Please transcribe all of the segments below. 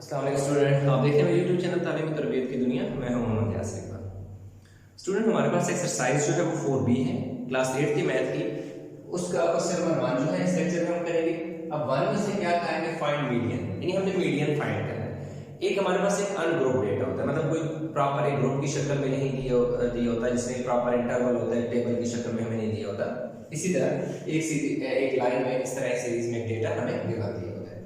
अस्सलाम वालेकुम स्टूडेंट, आप देख रहे हैं मेरे यूट्यूब चैनल तालीम तरबियत की दुनिया। मैं हूं मोहम्मद यासिर इकबाल। स्टूडेंट, हमारे पास एक्सरसाइज जो है वो 4B है, क्लास 8 की मैथ की। उसका क्वेश्चन नंबर 1 जो है इस लेक्चर में हम करेंगे। अब 1 में से क्या कहेंगे? फाइंड मीडियन, यानी हमने मीडियन फाइंड करना है। एक हमारे पास एक अनग्रुप डेटा होता है, मतलब कोई प्रॉपर एक ग्रुप की शक्ल में नहीं दिया होता, जिसमें प्रॉपर इंटरवल होता है, टेबल की शक्ल में हमें नहीं दिया होता। इसी तरह एक लाइन में इस तरह सीरीज में डेटा हमें गिवन दिया होता है।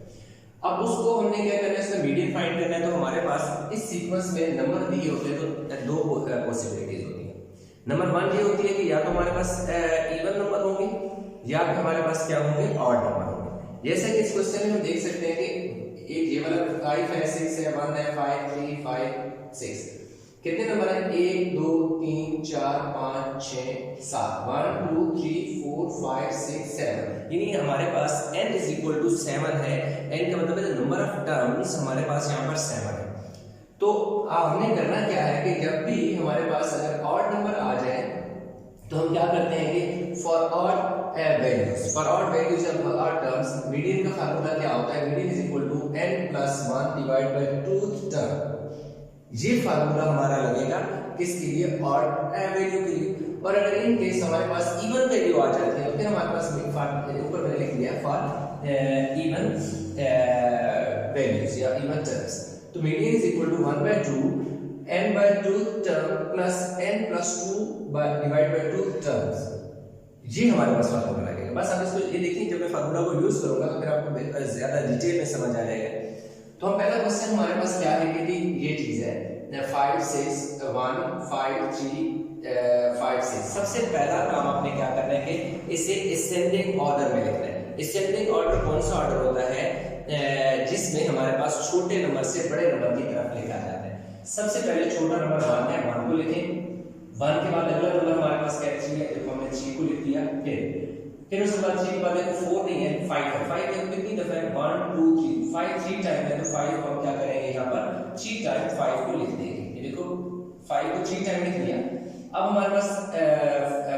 अब उसको हमने क्या करना है, इसका मीडियन फाइंड करना है। तो हमारे पास इस सीक्वेंस में नंबर दिए होते हैं, तो दो पॉसिबिलिटीज होती है। नंबर 1 ये होती है कि या तो हमारे पास इवन नंबर होंगे या फिर हमारे पास क्या होंगे, ऑड नंबर होंगे। जैसे कि इस क्वेश्चन में हम देख सकते हैं कि एक ये वाला 5 है, 6 है, 1 है, 5 3 5 6 कितने नंबर है? 1 2 3 4 5 6 7 1 2 3 4 5 6 7, यानी हमारे पास n इज इक्वल टू 7 है। n का मतलब है नंबर ऑफ टर्म्स हमारे पास यहाँ पर 7 है। तो हमने करना क्या है कि जब भी हमारे पास अगर ऑड नंबर आ जाए तो हम क्या करते हैं कि for odd values of odd terms median का फार्मूला क्या होता है? Median is equal to n plus 1 divide by 2th term. ये फार्मूला हमारा लगेगा किसके लिए? ऑड वैल्यू के लिए। और अगर इन केस हमारे पास इवन वैल्यू आ जाती है तो फिर हमारे पास ऊपर मैंने लिख दिया फॉर इवन वैल्यूज या इवन टर्म्स। तो median is equal to 1 by 2 n by 2 term plus n plus 2 divide by 2 terms. ये हमारे पास फार्मूला लगेगा। बस आप इसको ये देखिए, जब मैं फार्मूला को यूज करूंगा तो फिर आपको ज्यादा डिटेल में समझ आ जाएगा। तो हम पहला क्वेश्चन हमारे पास क्या है कि ये चीज है 5 6 1 5 3 5 6। सबसे पहला काम आपने क्या करना है कि इसे असेंडिंग ऑर्डर में लिखना है। असेंडिंग ऑर्डर कौन सा ऑर्डर होता है? जिसमें हमारे पास छोटे नंबर से बड़े नंबर की तरफ लिखा जाता है। सबसे पहले छोटा नंबर 1 है, 1 को लिखें। 1 के बाद अगला नंबर हमारे पास क्या है? 3 है, देखो हमने 3 को लिख दिया। फिर उसके बाद 3 के बाद देखो 4 नहीं है, 5 है। 5 देखो कितनी दफा है? 1 2 3 5 3 टाइम है, तो 5 को हम क्या करेंगे? यहाँ पर 3 टाइम 5 को लिख देंगे। ये देखो 5 को 3 टाइम लिख दिया। अब हमारे पास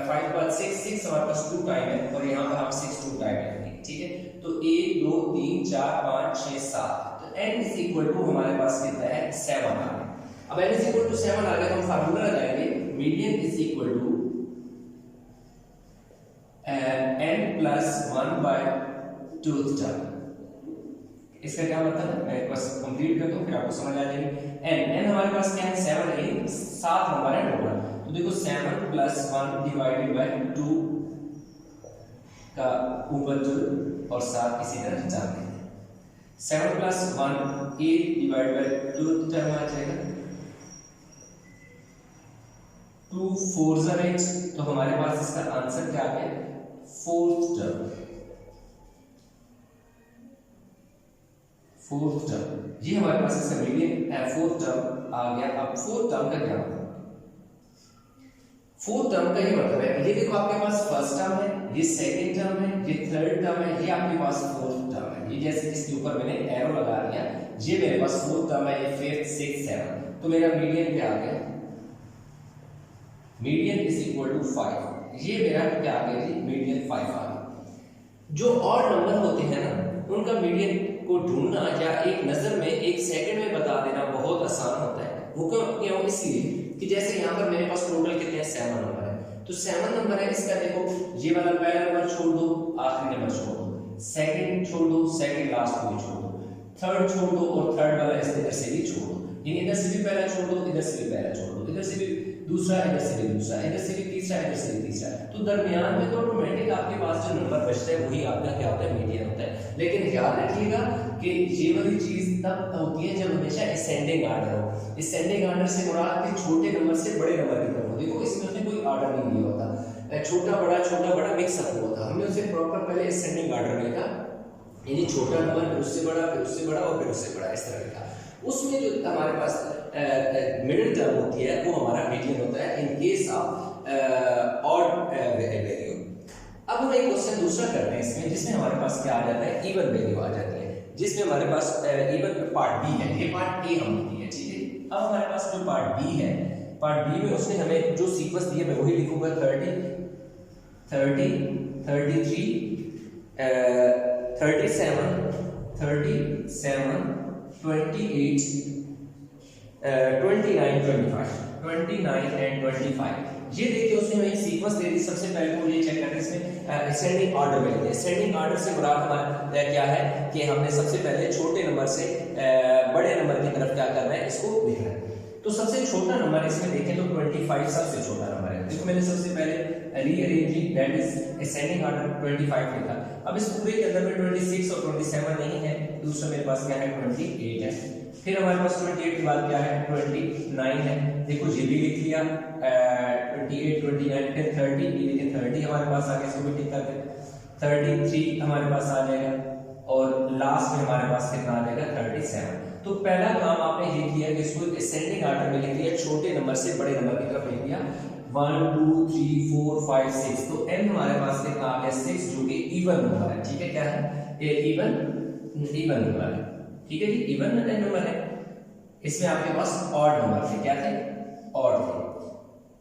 5 के बाद 6 हमारे पास 2 टाइम है, और यहाँ पर हम 6 2 टाइम लिखेंगे। ठीक है, तो 1 2 3 4 5 6 7, तो n इज इक्वल टू हमारे पास कितना है? 7 आ गया। अब n इज इक्वल टू 7 आ गया तो हम फार्मूला लगाएंगे median is equal to n plus 1 by 2th term. इसका क्या मतलब है? मैं बस कंप्लीट कर दूं फिर आपको समझ आ जाएगी। n हमारे पास क्या है? 7 है, 7 नंबर है टोटल। तो देखो 7 प्लस 1 डिवाइडेड बाय 2 का ऊपर 2 और 7 इसी तरह जाते हैं। 7 plus 1 8 divide by 2th term आ जाएगा। 2 4 8, तो हमारे पास इसका आंसर क्या आ गया? 4th term. ये हमारे पास इसका मीडियन 4th टर्म आ गया। अब 4th टर्म का क्या मतलब? 4th टर्म का ये मतलब है, ये देखो आपके पास फर्स्ट टर्म है, ये सेकंड टर्म है, ये थर्ड टर्म है, ये आपके पास 4th टर्म है। ये जैसे इसके ऊपर मैंने एरो लगा दिया, ये मेरे पास 4th टर्म है, ये 5th 6th 7, तो मेरा मीडियन क्या आ गया? Median is equal to 5। ये मेरा क्या आ गया जी? मीडियन 5 आ गया। जो ऑड नंबर होते हैं ना, उनका मीडियन को ढूंढना या एक नजर में एक सेकंड में बता देना बहुत आसान होता है। वो क्यों? इसलिए कि जैसे यहाँ पर मेरे पास टोटल कितने हैं? 7 नंबर है। तो 7 नंबर है, इसका देखो ये वाला पहला नंबर छोड़ दो, आखिरी नंबर छोड़ दो, सेकंड छोड़ दो, सेकंड लास्ट में छोड़ दो, थर्ड छोड़ दो, और थर्ड वाला इधर से भी छोड़ दो। यानी इधर से भी पहला छोड़ दो, इधर से भी पहला छोड़ दो, इधर से भी दूसरा, इधर से भी दूसरा, इधर से भी तीसरा, इधर से भी तीसरा। तो दरमियान में तो ऑटोमेटिक आपके पास जो नंबर बचता है वही आपका क्या होता है? मीडियन होता है। लेकिन याद रखिएगा कि ये वाली चीज तब होती है जब हमेशा असेंडिंग ऑर्डर हो। असेंडिंग ऑर्डर से मुराद कि छोटे नंबर से बड़े नंबर की तरफ हो। देखो इसमें कोई ऑर्डर नहीं दिया होता, छोटा बड़ा मिक्स अप हुआ था। हमने उसे प्रॉपर पहले असेंडिंग ऑर्डर में लिखा, यानी छोटा नंबर फिर उससे बड़ा, फिर उससे बड़ा और फिर उससे बड़ा, इस तरह लिखा। उसमें जो हमारे पास मिडिल टर्म होती है वो हमारा मीडियन होता है in case of odd value. अब हम एक क्वेश्चन दूसरा करते हैं इसमें, जिसमें हमारे पास क्या आ जाता है? इवन वैल्यू आ जाती है, जिसमें हमारे पास इवन पार्ट बी है, ये पार्ट ए हम लिखी है। ठीक है, अब हमारे पास जो पार्ट बी है, पार्ट बी में उसने हमें जो सीक्वेंस दिया मैं वही लिखूंगा। 30 30 33 37 37 28, 29, 25, 29 एंड 25। ये देखिए उसने हमें सीक्वेंस दे दी। सबसे पहले को ये चेक करना है इसमें असेंडिंग ऑर्डर में है। असेंडिंग ऑर्डर से मुराद हमारा क्या है कि हमने सबसे पहले छोटे नंबर से बड़े नंबर की तरफ क्या करना है, इसको लिखना है। तो सबसे छोटा नंबर इसमें देखें तो 25 सबसे छोटा नंबर है। देखो मैंने सबसे पहले rearranging that is ascending order 25 लिखा। अब इस पूरे के अंदर में 26 और 27 नहीं है, दूसरा मेरे पास क्या है 28 है। फिर हमारे पास 28 के बाद क्या है 29 है। देखो ये भी लिख लिया 28 29, फिर 30 ये देखिए 30 हमारे पास आ गया, इसको भी टिक करके 33 हमारे पास आ जाएगा और लास्ट में हमारे पास कितना आ जाएगा 37। तो पहला काम आपने ये किया कि इसको असेंडिंग ऑर्डर में लिख दिया, छोटे नंबर से बड़े नंबर की तरफ लिख दिया 1 2 3 4 5 6। तो n हमारे पास कितना आ गया 6, जो कि इवन नंबर है। ठीक है, क्या है ये इवन नंबर है। ठीक है जी, इवन नंबर है। इसमें आपके पास ऑड नंबर थे, क्या थे ऑड थे।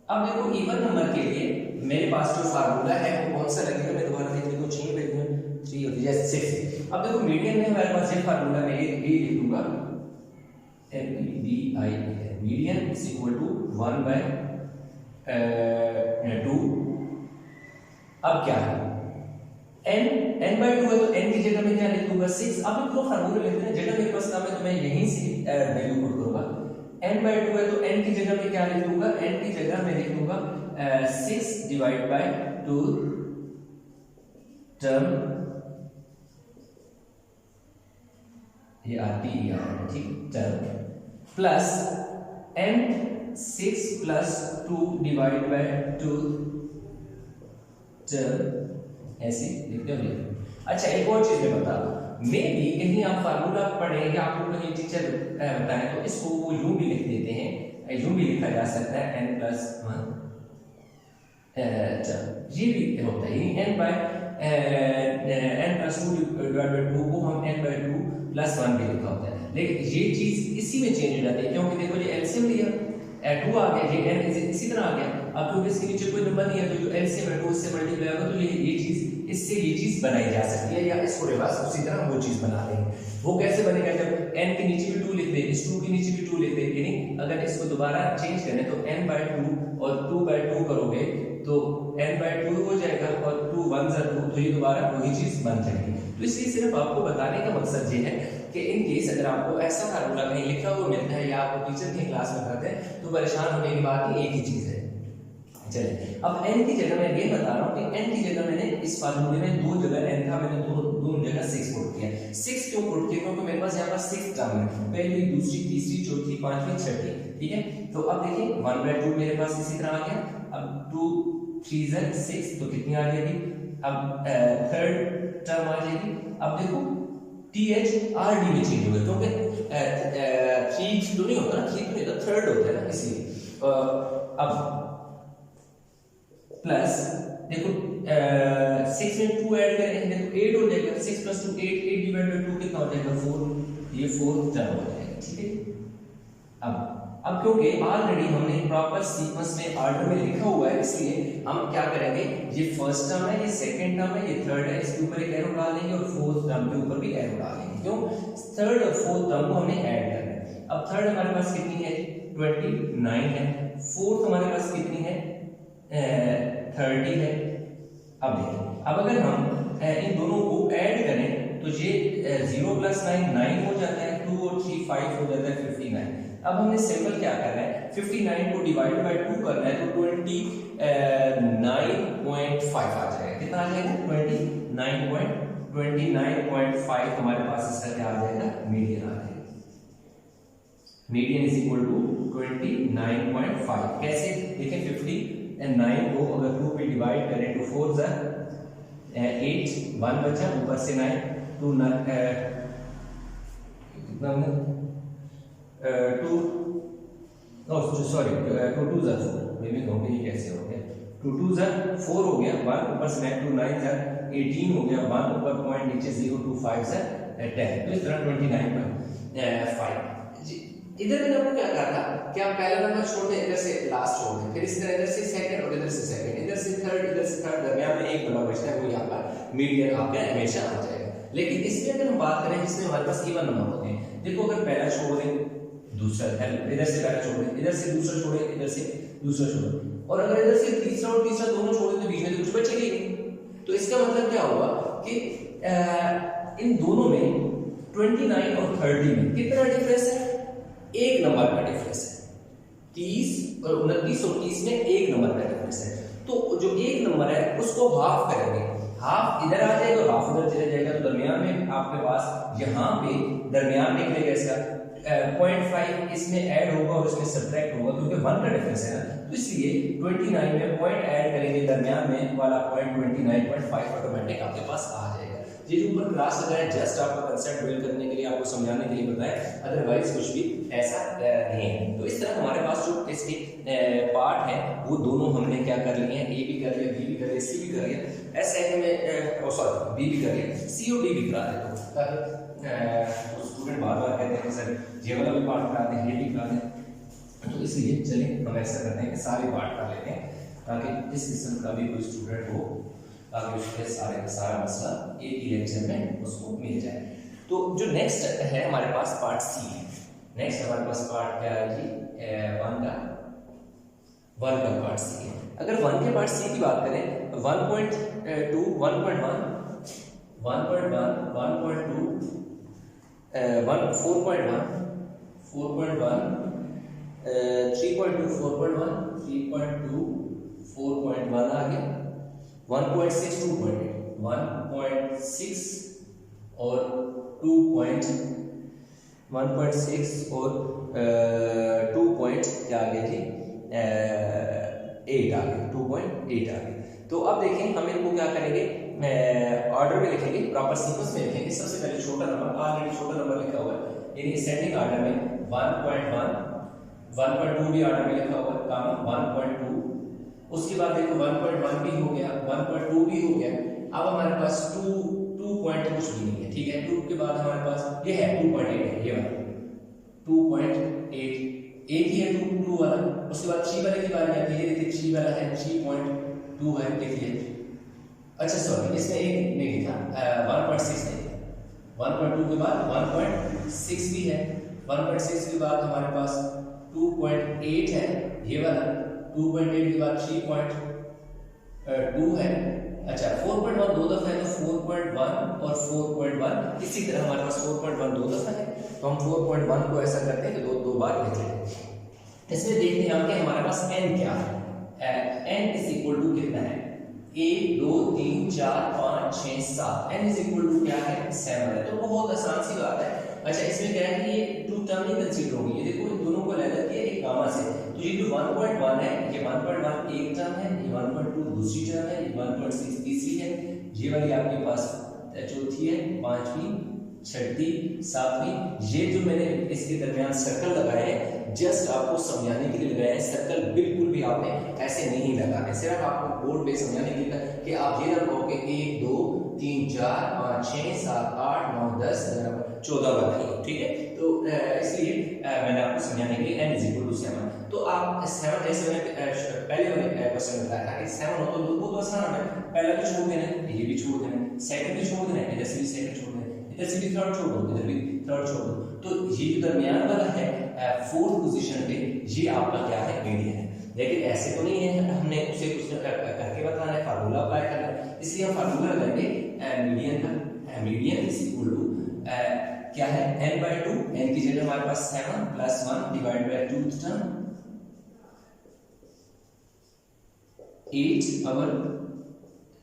अब देखो इवन नंबर के लिए मेरे पास जो फार्मूला है वो कौन सा लगेगा, मैं दोबारा देख लेता हूं। 3 पे 3 होती है 6। अब देखो मीडियन में हमारे पास ये फार्मूला मैं ये लिख दूंगा MEDI median is equal to 1 by 2। अब क्या है n by 2 है तो n की जगह में क्या लिख दूंगा 6। अब इनको फार्मूला लिखते हैं, जगह मेरे पास काम है तो मैं यहीं से वैल्यू पुट करूंगा। n by 2 है तो n की जगह में क्या लिख दूंगा, n की जगह में लिख दूंगा 6 डिवाइड बाय 2 टर्म ये आती है, ठीक, term plus n 6 plus 2 divide by 2 term, ऐसे लिखते हो। अच्छा एक और चीज मैं बता दूं, मे भी कहीं आप फार्मूला पढ़े या आपको कहीं टीचर बताएं तो इसको वो यूं भी लिख देते हैं, यूं भी लिखा जा सकता है n प्लस 1 ये भी होता है n by n plus 2 divide by 2 को हम n बाय 2 प्लस 1 भी लिखा होता है। लेकिन ये चीज इसी में चेंज हो जाती है, क्योंकि देखो ये एलसीएम लिया 2 आ गया, ये n इसी तरह आ गया। अब क्योंकि इसके नीचे कोई नंबर नहीं है तो जो एलसीएम है 2 से मल्टीप्लाई होगा, तो ये चीज इससे ये चीज बनाई जा सकती है, या इसको रिवर्स उसी तरह वो चीज बना देंगे। वो कैसे बनेगा, जब n के नीचे भी 2 लिख दे, इस 2 के नीचे भी 2 लिख दे, यानी अगर इसको दोबारा चेंज करें तो n by 2 और 2 by 2 करोगे तो n by 2 हो जाएगा और 2 1 जा 2, तो ये दोबारा वही चीज बन जाएगी। तो इसलिए सिर्फ आपको बताने का मकसद ये है कि इन केस अगर आपको ऐसा फार्मूला कहीं लिखा हुआ मिलता है या आपको टीचर की क्लास में करते हैं तो परेशान होने की बात नहीं, एक ही चीज है। चलिए अब n की जगह मैं ये बता रहा हूँ कि n की जगह मैंने इस फार्मूले में 2 जगह n था, मैंने दोनों जगह 6 पुट किया। 6 क्यों पुट किया, क्योंकि मेरे पास यहाँ पर 6 टर्म है, पहली दूसरी तीसरी चौथी पांचवी छठी। ठीक है, तो अब देखिए 1 by 2 मेरे पास इसी तरह आ गया। अब 2 3 6 तो कितनी आ जाएगी, अब थर्ड टर्म आ जाएगी। अब देखो THRD में चेंज होगा, क्योंकि 3 तो नहीं होता ना, 3 तो नहीं होता, थर्ड होता है ना, इसलिए अब प्लस देखो 6 में 2 ऐड करेंगे तो 8 हो जाएगा, 6 प्लस 2 8, 8 डिवाइड बाय 2 कितना हो जाएगा 4, ये 4 टर्म हो जाएगा। ठीक है, अब क्योंकि ऑलरेडी हमने प्रॉपर सीक्वेंस में ऑर्डर में लिखा हुआ है, इसलिए हम क्या करेंगे, ये फर्स्ट टर्म है, ये सेकंड टर्म है, ये थर्ड है, इसके ऊपर एक एरो डाल देंगे और फोर्थ टर्म के ऊपर भी एरो डाल देंगे। क्यों, थर्ड और फोर्थ टर्म को हमने ऐड करना है। अब थर्ड हमारे पास कितनी है 29 है, फोर्थ हमारे पास कितनी है 30 है। अब देखिए, अब अगर हम इन दोनों को ऐड करें तो ये 0 प्लस 9 9 हो जाता है, 2 और 3 5 हो जाता है 59। अब हमने सिंपल क्या करना है, 59 को डिवाइड बाय 2 करना है तो 29.5 आ जाएगा। कितना आ जाएगा 29.5 हमारे पास इसका क्या आ जाएगा, मीडियन आ जाएगा। Median is equal to 29.5। कैसे देखें, 59 को अगर 2 पे डिवाइड करें तो 4 जा 8, 1 बचा, ऊपर से 9 2 कितना 2 सॉरी 2 2 जा 4, मैं भी कहूँगा ये कैसे हो गया, 2 2 जा 4 हो गया, 1 ऊपर से 9 2 9 जा 18 हो गया, 1 ऊपर पॉइंट नीचे 0 2 5 जा 10, तो इस तरह 29.5। इधर मैंने आपको क्या कहा था कि आप पहला नंबर छोड़ दें, इधर से लास्ट छोड़ दें, फिर इस तरह इधर से सेकंड और इधर से सेकंड, इधर से थर्ड, इधर से थर्ड, दरमियान में एक बड़ा बचता है, वो यहाँ पर मीडियन आपका हमेशा आ जाएगा। लेकिन इसमें अगर हम बात करें जिसमें हमारे पास इवन नंबर होते हैं, देखो अगर पहला छोड़ दें दूसरा, इधर से पहला छोड़ दें, इधर से दूसरा छोड़े, इधर से दूसरा छोड़े, और अगर इधर से तीसरा और तीसरा दोनों छोड़े तो बीच में तो कुछ बचेगा ही नहीं। तो इसका मतलब क्या हुआ कि इन दोनों में 29 और 30 में कितना डिफरेंस है? एक नंबर का डिफरेंस है। 30 और 29 और 30 में एक नंबर का डिफरेंस है। तो जो एक नंबर है उसको हाफ करेंगे, हाफ इधर आ जाएगा और हाफ उधर चला जाएगा, तो दरमियान में आपके पास यहाँ पे दरमियान निकलेगा इसका 0.5 इसमें ऐड होगा और इसमें सब्ट्रैक्ट होगा, क्योंकि 1 का डिफरेंस है ना, तो इसलिए 29 में पॉइंट ऐड करेंगे दरमियान में वाला पॉइंट 29.5 ऑटोमेटिक आपके पास आ जाएगा। ये जो ऊपर क्लास लगाया जस्ट आपका कंसेप्ट बिल्ड करने के लिए, आपको समझाने के लिए बताया, अदरवाइज कुछ भी ऐसा नहीं है। तो इस तरह हमारे पास जो इसके पार्ट है वो दोनों हमने क्या कर लिए हैं, ए भी कर लिया, बी भी कर लिया, सी भी कर लिया, एस में सॉरी बी भी कर लिया, सी और डी भी करा देता हूँ, ताकि स्टूडेंट बार बार कहते हैं सर ये वाला भी पार्ट करा दें, ये भी करा दें, तो इसलिए चलिए हम ऐसा करते हैं कि सारे पार्ट कर लेते हैं, ताकि इस किस्म का भी कोई स्टूडेंट हो ताकि उसके सारा मसला एक ही लेक्चर में उसको मिल जाए। तो जो नेक्स्ट है हमारे पास पार्ट सी है। नेक्स्ट हमारे पास पार्ट क्या है जी, वन का पार्ट सी है। अगर वन के पार्ट सी की बात करें 1.2 1.1 1.1 1.2 4.1 4.1 3.2 4.1 3.2 4.1 आ गया, 1.6 2.8 1.6 और 1.6 और 2 पॉइंट क्या आ गया जी 8 आ गया, 2.8 आ गया। तो अब देखें हम इनको क्या करेंगे, ऑर्डर में लिखेंगे, प्रॉपर सीक्वेंस में लिखेंगे। सबसे पहले छोटा नंबर, ऑलरेडी छोटा नंबर लिखा हुआ है, यानी असेंडिंग ऑर्डर में 1.1 1.2 भी ऑर्डर में लिखा हुआ है, कामा 1.2, उसके बाद देखो 1.1 भी हो गया, 1.2 भी हो गया। अब हमारे पास 2 पॉइंट कुछ भी नहीं है, ठीक है। 2 के बाद हमारे पास ये है 2.8 है, ये वाला 2.8 एक ही है 2 वाला। उसके बाद 3 वाले की बारी आती है, ये देखिए 3 वाला है 3.2 है, देखिए अच्छा सॉरी इसमें एक नहीं लिखा 1.6 नहीं है, 1.2 के बाद 1.6 भी है, 1.6 के बाद हमारे पास 2.8 है ये वाला, 2.8 के बाद 3.2 है। अच्छा 4.1 दो दफा है, तो 4.1 और 4.1 इसी तरह हमारे पास 4.1 दो दफा है, तो हम 4.1 को ऐसा करते हैं कि दो बार लिख लेते हैं। इसमें देखते हैं कि हमारे पास n क्या है, n इज इक्वल टू कितना है, 1 2 3 4 5 6 7, n इज इक्वल टू क्या है 7 है। तो बहुत आसान सी बात है। अच्छा इसमें क्या है कि ये 2 टर्म ही कंसीडर होगी, ये देखो इन दोनों को अलग किया एक गामा से, तो ये जो 1.1 है ये 1.1 एक टर्म है, ये 1.2 दूसरी टर्म है, ये 1.6 तीसरी है, ये वाली आपके पास चौथी है, पांचवी छठी सातवीं। ये जो मैंने इसके दरमियान सर्कल लगाए हैं जस्ट आपको समझाने के लिए लगाए हैं, सर्कल बिल्कुल भी आपने ऐसे नहीं लगाने, सिर्फ आपको बोर्ड पे समझाने के लिए कि आप ये ना कहो कि 1 2 3 4 5 6 7 8 9 10 11 14 बनाइए, ठीक है। तो इसलिए मैंने आपको समझाने के लिए n इज इक्वल टू 7, तो आप 7 जैसे मैंने पहले वाले क्वेश्चन में बताया था कि 7 हो तो बहुत आसान है, पहला भी छोड़ देना है, ये भी छोड़ देना है, सेकंड भी छोड़ देना है, इधर से भी सेकंड छोड़ देना है, इधर से भी थर्ड छोड़ दो, इधर भी थर्ड छोड़ दो। तो ये जो दरमियान वाला है फोर्थ पोजीशन पे ये आपका क्या है मीडियन है, लेकिन ऐसे तो नहीं है हमने उसे कुछ करके बताना है, फार्मूला अप्लाई करना है, इसलिए हम फार्मूला लगाएंगे मीडियन का। मीडियन इज इक्वल टू क्या है n/2, n की जगह हमारे पास 7 + 1 divide by 2th term 8 our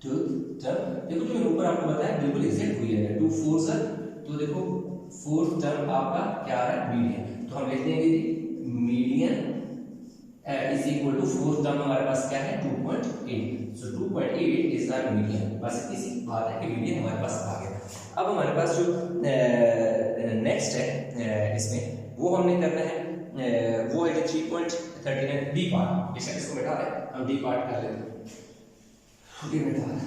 2th term. देखो जो ऊपर आपको बताया बिल्कुल एग्जैक्ट हुई है, 2 4 सर, तो देखो 4th टर्म आपका क्या है मीडियन, तो हम लिख देंगे median is equal to 4th term हमारे पास क्या है 2.8, सो 2.8 इज आवर मीडियन। बस इसी बात है कि मीडियन हमारे पास आ गया। अब हमारे पास जो नेक्स्ट है इसमें वो हमने करना है वो है 3.39 डी पार्ट, बेशक इसको मिटा दें, हम डी पार्ट कर लेते हैं, डी मिटा दें,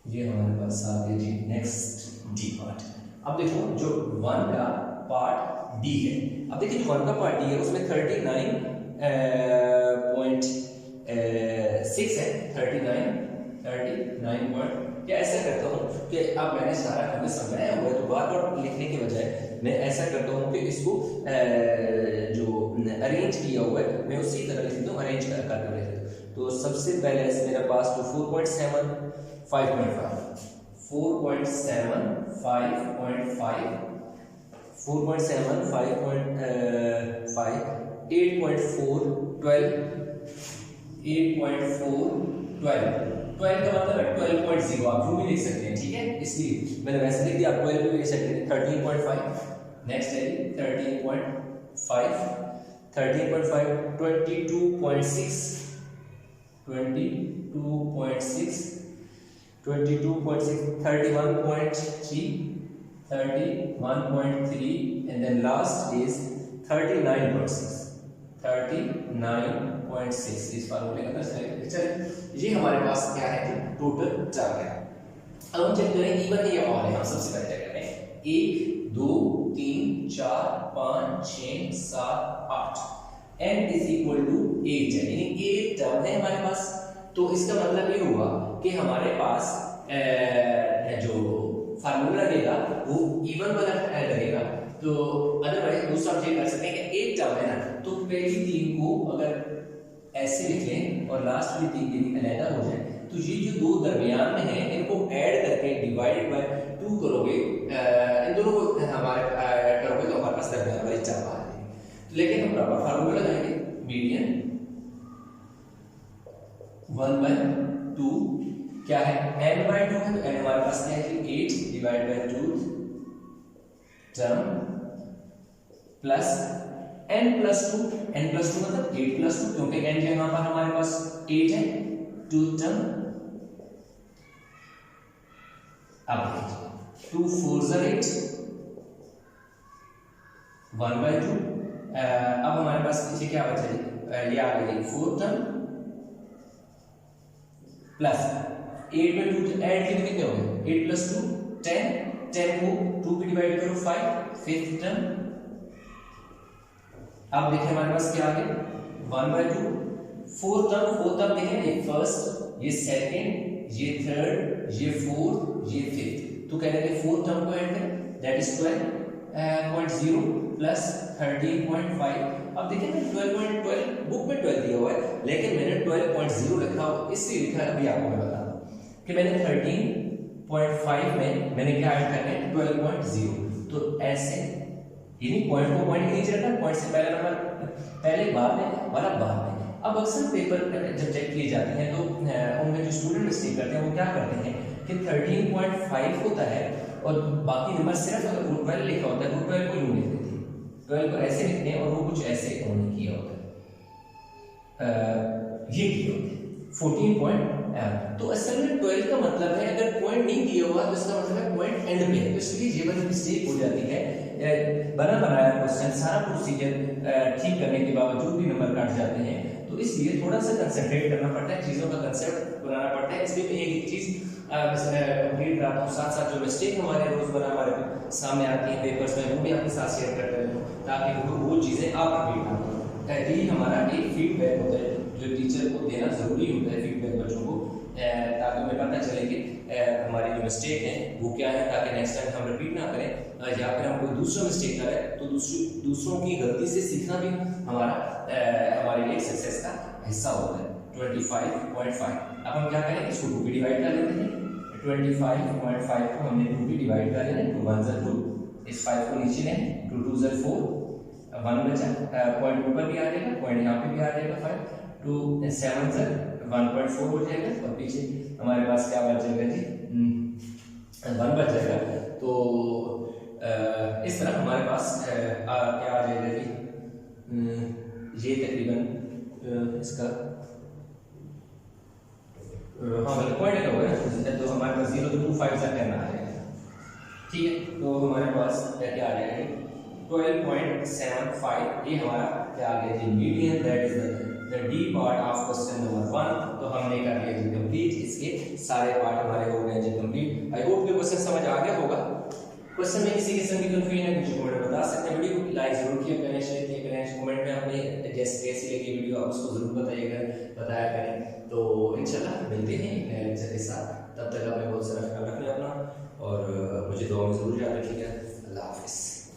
ये हमारे पास आ गया जी नेक्स्ट डी पार्ट। अब देखो जो 1 का पार्ट डी है, अब देखिए जो 1 का पार्ट डी है उसमें 39.6 है, 39.6 क्या ऐसा करता हूँ कि अब मैंने सारा हमें समझाया हुआ है, तो बार बार लिखने के बजाय मैं ऐसा करता हूँ कि इसको जो अरेंज किया हुआ है मैं उसी तरह लिख देता हूँ, अरेंज कर कर लिख देता हूँ। तो सबसे पहले मेरे पास तो 4.7 5.5 4.7 5.5 4.7 5.5 8.4 12 8.4 12 12 का मतलब है 12.0, आप जो भी लिख सकते हैं, ठीक है, इसलिए मैंने वैसे लिख दिया, आप 12 भी लिख सकते हैं। 13.5 नेक्स्ट है 13.5 13.5 22.6 22.6 22.6 31.3 31.3 and then last is 39.6 39.6। इस फार्मूले का चलिए ये हमारे पास क्या है टोटल टर्म है। अब हम चेक करें इवन है या ऑड है। हम सबसे पहले चेक करते हैं 1 2 3 4 5 6 7 8 n इज इक्वल टू 8 है, यानी 8 टर्म है हमारे पास। तो इसका मतलब ये हुआ कि हमारे पास जो फार्मूला लगेगा वो इवन वाला लगेगा। तो अदरवाइज दूसरा हम चेक कर सकते हैं कि एक टर्म है ना, तो पहली तीन को अगर ऐसे लिख लें और लास्ट वाली तीन यदि अलग हो जाए तो ये जो दो दरमियान में है इनको ऐड करके डिवाइडेड बाय 2 करोगे, इन दोनों को हमारे करोगे तो हमारे पास दरमियान वाली टर्म आ जाएगी। लेकिन हम प्रॉपर फार्मूला लगाएंगे मीडियन 1/2 क्या है n/2 है, तो n हमारे पास क्या है 8 divide by 2 term plus n+2 n+2 मतलब 8+2 क्योंकि n के यहाँ पर हमारे पास 8 है 2 टर्म। अब 2 4 8 1/2। अब हमारे पास पीछे क्या बचा ये आ गई 4 टर्म प्लस 8 में 2 ऐड कितने हो गए 8+2 10 10 को 2 पे डिवाइड करो 5 फिफ्थ टर्म। अब देखिए हमारे पास क्या आ गया 1/2 फोर्थ टर्म देखें ये फर्स्ट ये सेकंड ये थर्ड ये फोर्थ ये फिफ्थ। तो कह रहे हैं फोर्थ टर्म को ऐड करें दैट इज 12.0 प्लस 13.5। अब देखिए मैं 12.12 बुक में 12 दिया हुआ है लेकिन मैंने 12.0 लिखा हुआ, इसलिए लिखा अभी आपको मैं बता दूं कि मैंने 13.5 में मैंने क्या ऐड करना है 12.0। तो ऐसे यानी पॉइंट को पॉइंट के नीचे रखना, पॉइंट से पहला नंबर पहले बाद में वाला बाद में। अब अक्सर पेपर जब चेक किए जाते हैं तो उनमें जो स्टूडेंट मिस्टेक करते हैं वो क्या करते हैं कि 13.5 होता है और बाकी नंबर सिर्फ अगर ग्रुप 12 लिखा होता है ग्रुप 12 को यूं लिख देते हैं, 12 को ऐसे लिखते हैं और वो कुछ ऐसे उन्होंने किया होता है ये किया होता है 14. तो असल में 12 का मतलब है अगर पॉइंट नहीं दिया हुआ तो इसका मतलब है पॉइंट एंड पे है। तो इसलिए ये वाली मिस्टेक हो जाती है, बना बनाया क्वेश्चन सारा प्रोसीजर ठीक करने के बावजूद भी नंबर काट जाते हैं। तो इसलिए थोड़ा सा कंसंट्रेट करना पड़ता है, चीज़ों का कंसेप्ट बनाना पड़ता है। इसलिए मैं एक चीज़ कंप्लीट कराता हूँ, साथ साथ जो मिस्टेक हमारे रोज़मर्रा हमारे सामने आती है पेपर्स में वो भी आपके साथ शेयर करते रहता हूँ ताकि वो चीज़ें आप रिपीट ना करो। यही हमारा एक फीडबैक होता है जो टीचर को देना ज़रूरी होता है फीडबैक बच्चों को, ताकि हमें पता चले कि हमारी जो मिस्टेक है वो क्या है, ताकि नेक्स्ट टाइम हम रिपीट ना करें या फिर हम कोई दूसरा मिस्टेक करें तो दूसरों की गलती से सीखना भी हमारे लिए सक्सेस का हिस्सा होता है। 25.5 अब हम क्या करें इसको 2 पे डिवाइड कर लेते हैं। 25.5 को हमने 2 पे डिवाइड कर लेना, 2 1 2 इस 5 को नीचे लें, 2 2 4 1 बचा, पॉइंट ऊपर भी आ जाएगा, पॉइंट यहाँ पे भी आ जाएगा 5, 2 7 1.4 हो जाएगा और पीछे हमारे पास क्या बच जाएगा जी 1 बच जाएगा। तो इस तरह हमारे पास क्या आ जाएगा जी ये तकरीबन इसका हाँ मतलब पॉइंट का होगा तो हमारे पास 0 to 5 तक करना आ जाएगा, ठीक है। तो हमारे पास क्या आ जाएगा 12.75 ये हमारा क्या आ गया जी median, that is the D part of question number 1। तो हमने कर लिया जी कंप्लीट, इसके सारे पार्ट हमारे हो गए जी कंप्लीट। आई होप कि क्वेश्चन समझ आ गया होगा। क्वेश्चन में किसी किस्म की कंफ्यूजन है मुझे कमेंट में बता सकते हैं। वीडियो को लाइक जरूर किया करें, शेयर किया करें, कमेंट में अपने जैसे कैसी लगी वीडियो आप उसको जरूर बताया करें। तो इंशाल्लाह मिलते हैं एक नए लेक्चर के साथ। तब तक आपने बहुत सारा ख्याल रखना अपना, और मुझे दुआ में ज़रूर याद रखिएगा। अल्लाह हाफिज़।